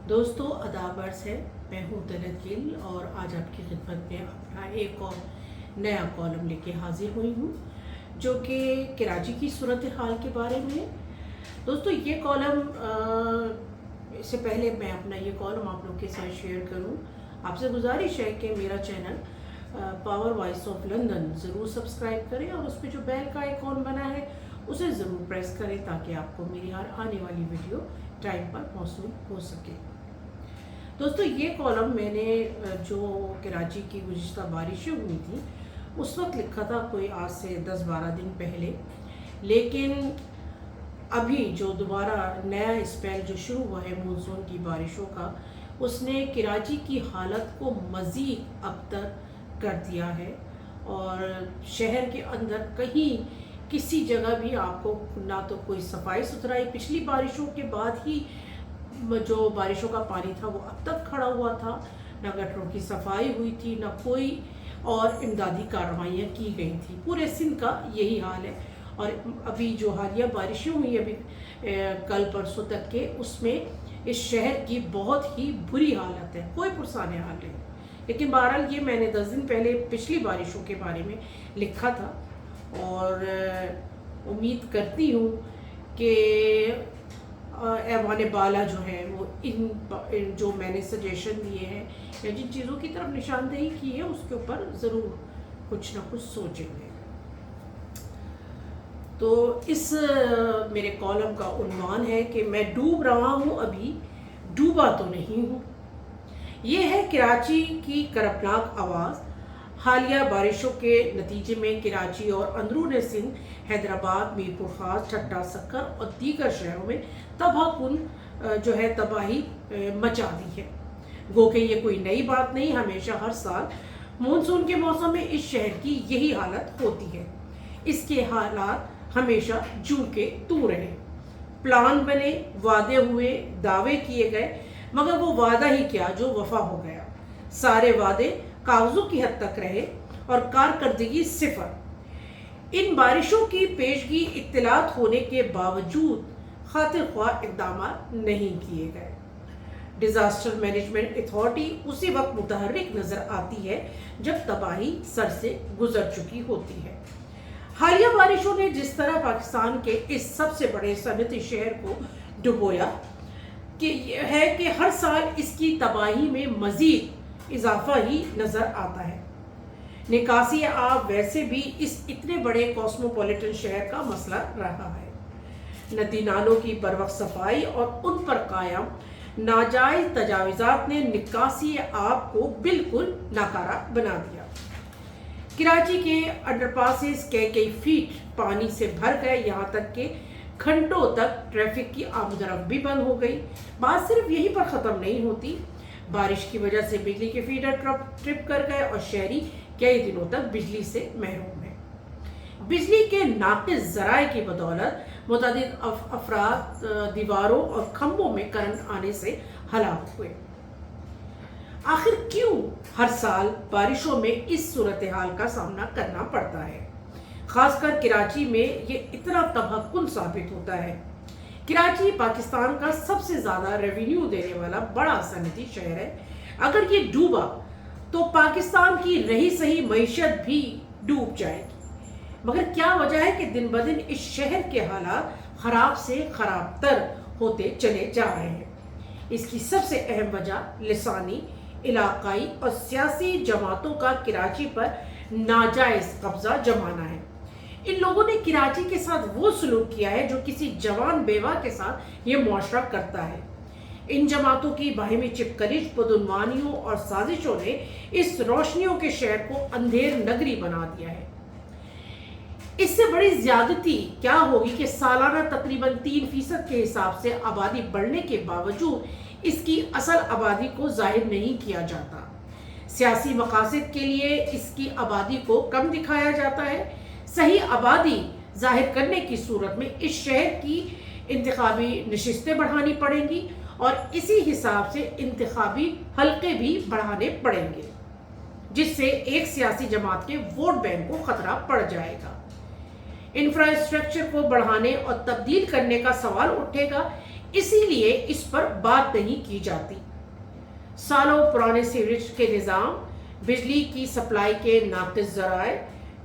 دوستوں آداب عرض ہے، میں ہوں طلعت گل اور آج آپ کی خدمت میں اپنا ایک اور نیا کالم لے کے حاضر ہوئی ہوں جو کہ کراچی کی صورتحال کے بارے میں ہے۔ دوستوں یہ کالم اس سے پہلے میں اپنا یہ کالم آپ لوگ کے ساتھ شیئر کروں، آپ سے گزارش ہے کہ میرا channel power voice of London ضرور سبسکرائب کریں اور اس پہ جو بیل کا آئیکن بنا ہے اسے ضرور پریس کریں تاکہ آپ کو میری ہر آنے والی ویڈیو ٹائم پر موصول ہو سکے۔ دوستو یہ کالم میں نے جو کراچی کی گزشتہ بارشیں ہوئی تھیں اس وقت لکھا تھا، کوئی آج سے 10-12 دن پہلے، لیکن ابھی جو دوبارہ نیا اسپیل جو شروع ہوا ہے مونسون کی بارشوں کا، اس نے کراچی کی حالت کو مزید ابتر کر دیا ہے اور شہر کے اندر کہیں کسی جگہ بھی آپ کو نہ تو کوئی صفائی ستھرائی، پچھلی بارشوں کے بعد ہی جو بارشوں کا پانی تھا وہ اب تک کھڑا ہوا تھا، نہ گٹروں کی صفائی ہوئی تھی، نہ کوئی اور امدادی کارروائیاں کی گئی تھیں۔ پورے سندھ کا یہی حال ہے اور ابھی جو حالیہ بارشیں ہوئی ابھی کل پرسوں تک کے، اس میں اس شہر کی بہت ہی بری حالت ہے، کوئی پرسان حال نہیں۔ لیکن بہرحال یہ میں نے 10 دن پہلے پچھلی بارشوں کے بارے میں لکھا تھا اور امید کرتی ہوں کہ ایوان بالا جو ہے وہ ان جو میں نے سجیشن دیے ہیں یا جن چیزوں کی طرف نشاندہی کی ہے اس کے اوپر ضرور کچھ نہ کچھ سوچیں گے۔ تو اس میرے کالم کا عنوان ہے کہ میں ڈوب رہا ہوں، ابھی ڈوبا تو نہیں ہوں۔ یہ ہے کراچی کی کربناک آواز۔ حالیہ بارشوں کے نتیجے میں کراچی اور اندرون سندھ، حیدرآباد، میرپور خاص، ٹھٹہ سکر اور دیگر شہروں میں تباہ کن جو ہے تباہی مچا دی ہے۔ گو کہ یہ کوئی نئی بات نہیں، ہمیشہ ہر سال مونسون کے موسم میں اس شہر کی یہی حالت ہوتی ہے۔ اس کے حالات ہمیشہ جوں کے توں رہے، پلان بنے، وعدے ہوئے، دعوے کیے گئے، مگر وہ وعدہ ہی کیا جو وفا ہو گیا۔ سارے وعدے کاغذوں کی حد تک رہے اور کارکردگی صفر۔ ان بارشوں کی پیشگی اطلاعات ہونے کے باوجود خاطر خواہ اقدامات نہیں کیے گئے۔ ڈیزاسٹر مینجمنٹ اتھارٹی اسی وقت متحرک نظر آتی ہے جب تباہی سر سے گزر چکی ہوتی ہے۔ حالیہ بارشوں نے جس طرح پاکستان کے اس سب سے بڑے صنعتی شہر کو ڈبویا ہے کہ ہر سال اس کی تباہی میں مزید اضافہ ہی نظر آتا ہے۔ نکاسی آب ویسے بھی اس اتنے بڑے کاسموپولیٹن شہر کا مسئلہ رہا ہے۔ ندی نالوں کی بروقت صفائی اور ان پر قائم ناجائز تجاوزات نے نکاسی آب کو بالکل ناکارہ بنا دیا۔ کراچی کے انڈر پاسز کئی فیٹ پانی سے بھر گئے، یہاں تک کہ گھنٹوں تک ٹریفک کی آمد و رفت بھی بند ہو گئی۔ بات صرف یہیں پر ختم نہیں ہوتی، بارش کی وجہ سے بجلی کے فیڈر ٹرپ کر گئے اور شہری کئی دنوں تک بجلی سے محروم ہیں۔ بجلی کے ناقص ذرائع کی بدولت متعدد افراد دیواروں اور کھمبوں میں کرنٹ آنے سے ہلاک ہوئے۔ آخر کیوں ہر سال بارشوں میں اس صورتحال کا سامنا کرنا پڑتا ہے؟ خاص کر کراچی میں یہ اتنا تباہ کن ثابت ہوتا ہے۔ کراچی پاکستان کا سب سے زیادہ ریونیو دینے والا بڑا صنعتی شہر ہے۔ اگر یہ ڈوبا تو پاکستان کی رہی سہی معیشت بھی ڈوب جائے گی۔ مگر کیا وجہ ہے کہ دن بدن اس شہر کے حالات خراب سے خراب تر ہوتے چلے جا رہے ہیں؟ اس کی سب سے اہم وجہ لسانی، علاقائی اور سیاسی جماعتوں کا کراچی پر ناجائز قبضہ جمانا ہے۔ ان لوگوں نے کراچی کے ساتھ وہ سلوک کیا ہے جو کسی جوان بیوہ کے ساتھ یہ معاشرہ کرتا ہے۔ ان جماعتوں کی باہمی چپکلش، بدعنوانیوں اور سازشوں نے اس روشنیوں کے شہر کو اندھیر نگری بنا دیا ہے۔ اس سے بڑی زیادتی کیا ہوگی کہ سالانہ تقریباً 3% کے حساب سے آبادی بڑھنے کے باوجود اس کی اصل آبادی کو ظاہر نہیں کیا جاتا۔ سیاسی مقاصد کے لیے اس کی آبادی کو کم دکھایا جاتا ہے۔ صحیح آبادی ظاہر کرنے کی صورت میں اس شہر کی انتخابی نشستیں بڑھانی پڑیں گی اور اسی حساب سے انتخابی حلقے بھی بڑھانے پڑیں گے، جس سے ایک سیاسی جماعت کے ووٹ بینک کو خطرہ پڑ جائے گا۔ انفراسٹرکچر کو بڑھانے اور تبدیل کرنے کا سوال اٹھے گا۔ اسی لیے اس پر بات نہیں کی جاتی۔ سالوں پرانے سیوریج کے نظام، بجلی کی سپلائی کے ناقص ذرائع،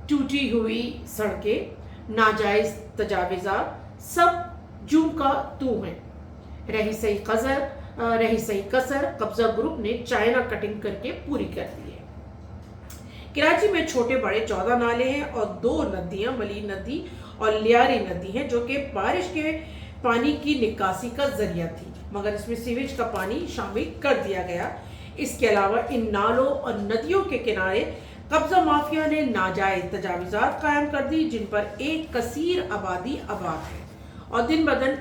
ٹوٹی ہوئی سڑکیں، ناجائز تجاوزات سب جوں کا تو ہیں۔ رہی صحیح کسر قبضہ گروپ نے چائنا کٹنگ کر کے پوری کر دی ہے۔ کراچی میں چھوٹے بڑے 14 نالے ہیں اور 2 ندیاں، ملی ندی اور لیاری ندی ہیں، جو کہ بارش کے پانی کی نکاسی کا ذریعہ تھی، مگر اس میں سیویج کا پانی شامل کر دیا گیا۔ اس کے علاوہ ان نالوں اور ندیوں کے کنارے قبضہ مافیا نے ناجائز تجاوزات قائم کر دی، جن پر ایک کثیر آبادی آباد ہے اور دن بدن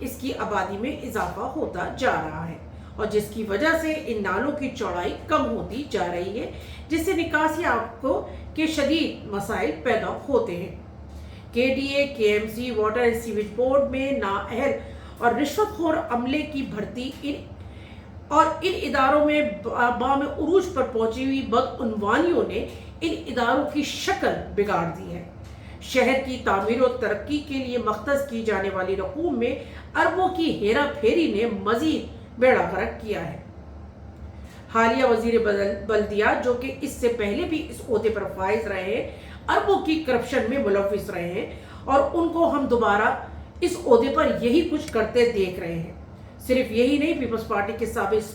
اس کی آبادی میں اضافہ ہوتا جا رہا ہے، اور جس کی وجہ سے ان نالوں کی چوڑائی کم ہوتی جا رہی ہے، جس سے نکاسی آبکو کے شدید مسائل پیدا ہوتے ہیں۔ KDA، KMC، water and sewage board میں نااہل اور رشوت خور عملے کی بھرتی اور ان اداروں میں بام عروج پر پہنچی ہوئی بدعنوانیوں نے ان اداروں کی شکل بگاڑ دی ہے۔ شہر کی تعمیر و ترقی کے لیے مختص کی جانے والی رقوم میں اربوں کی ہیرا پھیری نے مزید بیڑا غرق کیا ہے۔ حالیہ وزیر بلدیات، جو کہ اس سے پہلے بھی اس عہدے پر فائز رہے ہیں، اربوں کی کرپشن میں ملوث رہے ہیں، اور ان کو ہم دوبارہ اس عہدے پر یہی کچھ کرتے دیکھ رہے ہیں۔ صرف یہی نہیں، پیپلز پارٹی کے سابق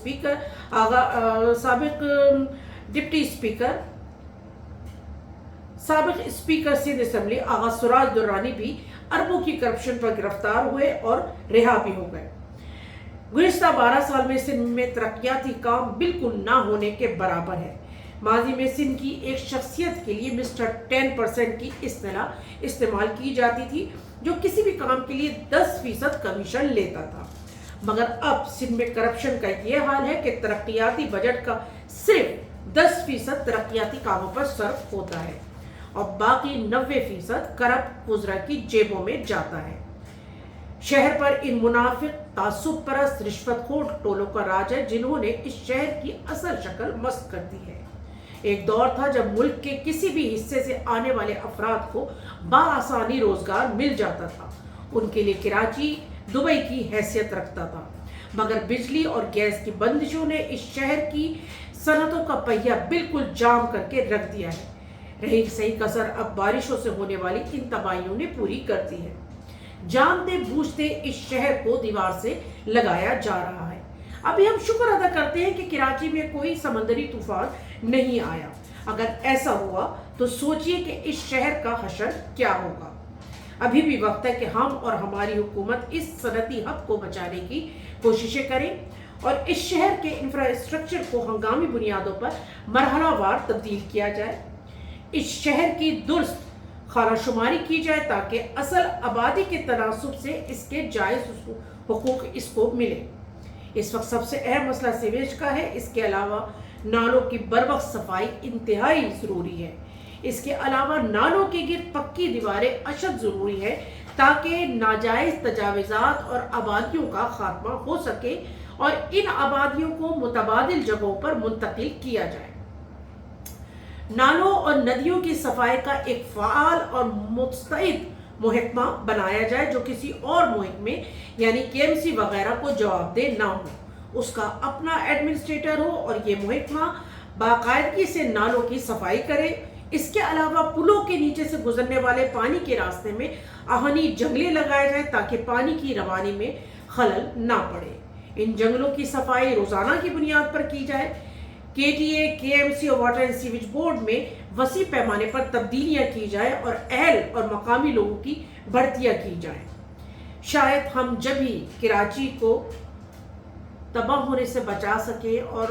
ڈپٹی اسپیکر، سابق اسپیکر سندھ اسمبلی آغا سراج درانی بھی اربوں کی کرپشن پر گرفتار ہوئے اور رہا بھی ہو گئے۔ گزشتہ 12 سال میں سندھ میں ترقیاتی کام بالکل نہ ہونے کے برابر ہے۔ ماضی میں سندھ کی ایک شخصیت کے لیے مسٹر 10% کی اصطلاح استعمال کی جاتی تھی، جو کسی بھی کام کے لیے 10% کمیشن لیتا تھا، مگر اب سندھ میں کرپشن کا یہ حال ہے کہ ترقیاتی بجٹ کا صرف 10% ترقیاتی کاموں پر صرف ہوتا ہے اور باقی 90% کرپٹ وزراء کی جیبوں میں جاتا ہے۔ شہر پر ان منافق، تعصب پرست، رشوت خور ٹولوں کا راج ہے، جنہوں نے اس شہر کی اصل شکل مست کر دی ہے۔ ایک دور تھا جب ملک کے کسی بھی حصے سے آنے والے افراد کو بآسانی روزگار مل جاتا تھا۔ ان کے لیے کراچی دبئی کی حیثیت رکھتا تھا، مگر بجلی اور گیس کی بندشوں نے اس شہر کی صنعتوں کا پہیہ بالکل جام کر کے رکھ دیا ہے۔ رہی صحیح کسر اب بارشوں سے ہونے والی ان تباہیوں نے پوری کر دی ہے۔ جانتے بوجھتے اس شہر کو دیوار سے لگایا جا رہا ہے۔ ابھی ہم شکر ادا کرتے ہیں کہ کراچی میں کوئی سمندری طوفان نہیں آیا۔ اگر ایسا ہوا تو سوچئے کہ اس شہر کا حشر کیا ہوگا۔ ابھی بھی وقت ہے کہ ہم اور ہماری حکومت اس صنعتی ہب کو بچانے کی کوششیں کریں اور اس شہر کے انفراسٹرکچر کو ہنگامی بنیادوں پر مرحلہ وار تبدیل کیا جائے۔ اس شہر کی درست خانہ شماری کی جائے تاکہ اصل آبادی کے تناسب سے اس کے جائز حقوق اس کو ملے۔ اس وقت سب سے اہم مسئلہ سیویج کا ہے۔ اس کے علاوہ نالوں کی بروقت صفائی انتہائی ضروری ہے۔ اس کے علاوہ نالوں کے گرد پکی دیواریں اشد ضروری ہے تاکہ ناجائز تجاوزات اور آبادیوں کا خاتمہ ہو سکے اور ان آبادیوں کو متبادل جگہوں پر منتقل کیا جائے۔ نالوں اور ندیوں کی صفائی کا ایک فعال اور مستعد محکمہ بنایا جائے جو کسی اور محکمے یعنی KMC وغیرہ کو جواب دہ نہ ہو۔ اس کا اپنا ایڈمنسٹریٹر ہو اور یہ محکمہ باقاعدگی سے نالوں کی صفائی کرے۔ اس کے علاوہ پلوں کے نیچے سے گزرنے والے پانی کے راستے میں آہنی جنگلے لگائے جائیں تاکہ پانی کی روانی میں خلل نہ پڑے۔ ان جنگلوں کی صفائی روزانہ کی بنیاد پر کی جائے۔ KDA، KMC اور واٹر اینڈ سیویج بورڈ میں وسیع پیمانے پر تبدیلیاں کی جائیں اور اہل اور مقامی لوگوں کی بھرتیاں کی جائیں۔ شاید ہم جبھی کراچی کو تباہ ہونے سے بچا سکیں اور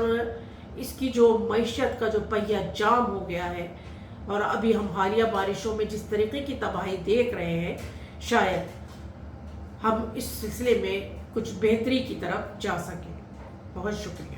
اس کی جو معیشت کا جو پہیہ جام ہو گیا ہے اور ابھی ہم حالیہ بارشوں میں جس طریقے کی تباہی دیکھ رہے ہیں، شاید ہم اس سلسلے میں کچھ بہتری کی طرف جا سکیں۔ بہت شکریہ۔